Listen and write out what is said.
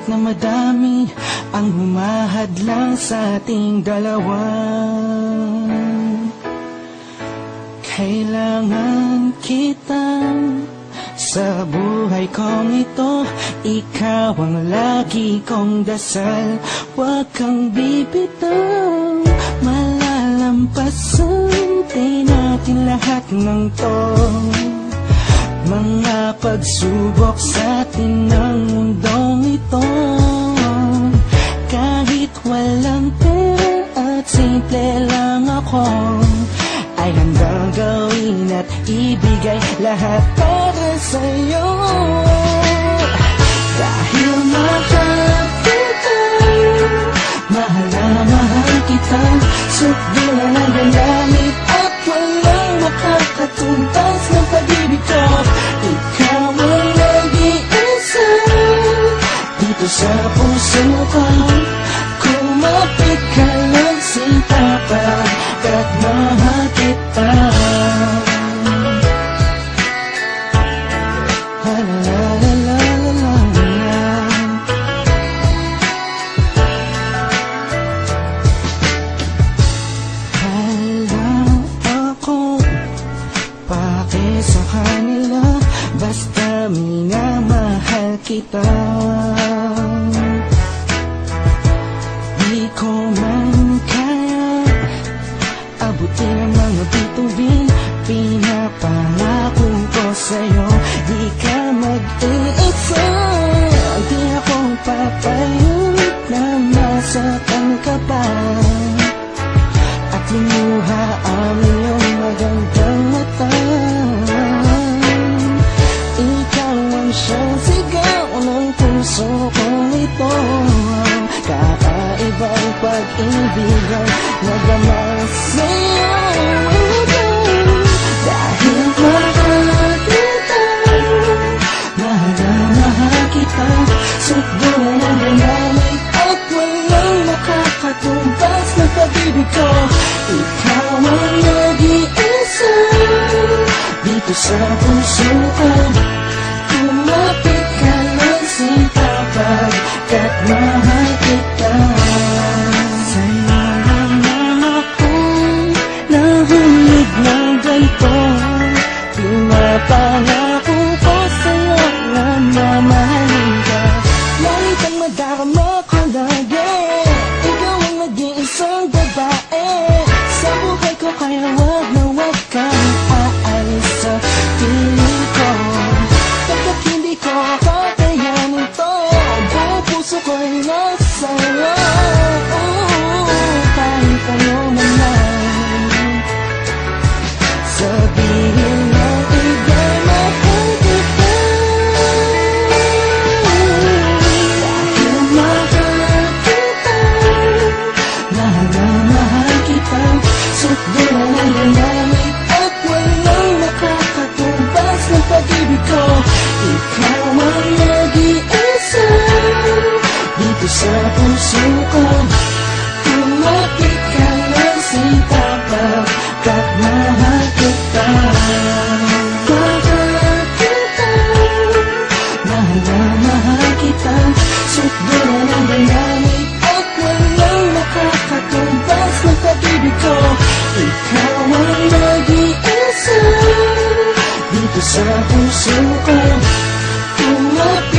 Kahit na madami ang humahadlang sa ating dalawa, kailangan kita sa buhay kong ito. Ikaw ang lagi kong dasal, huwag kang bibitaw. Malalampasan din natin lahat ng to, mga pagsubok sa atin ng mundong ito. Kahit walang pera at simple lang ako, ay handang gawin at ibigay lahat para sa'yo. Dahil mahal kita, mahal na mahal kita, sukdo na nagagamit at walang makakatumbas ng pag-ibig ko. Ikaw ang nag-iisa dito sa puso ko. Kumapit ka lang sintapag at mahal kita. La la la la la la. Alam ako, pake sa kanila, basta minamahal kita. Di ko man kaya abutin ang mga bituin, pinapangako ko sa'yo, di ka mag-iisa. Di ako papayag na masaktan ka pa at limuha ang iyong magandang mata. Ikaw ang siyang sigaw ng puso kong ito, kakaibang pag-ibig ang nagama sa'yo. Dahil mahal kita, mahal na mahal kita, sukdo na nagagamit at walang makakatumbas ng pag-ibig ko. Ikaw ang nag-iisa dito sa puso ko. Kumapit ka lang sintapag at mahal kita. Sa'yo lang ako'y nahulog ng ganito, pinapangako ko sa'yo na mamahalin ka. Langit ang madarama ko lagi, ikaw ang nag-iisang babae sa buhay ko, kaya wag na wag kang aalis sa piling ko. Pagkat hindi ko kakayanin to, buong puso ko'y nasa'yo. Kahit ano man lang sabihin mo, iba'y mahal kita. Dahil mahal kita, mahal na mahal kita, sukdo na nagagamit at walang nakakatumbas ng pag-ibig ko. Ikaw ang nag-iisa dito sa puso ko. Kumapit ka lang sintapag at mahal kita. Mahal kita, mahal na mahal kita, sukdo na nagagamit at walang nakakatumbas ng pag-ibig ko. Ikaw ang nag-iisa dito sa puso ko. Kumapit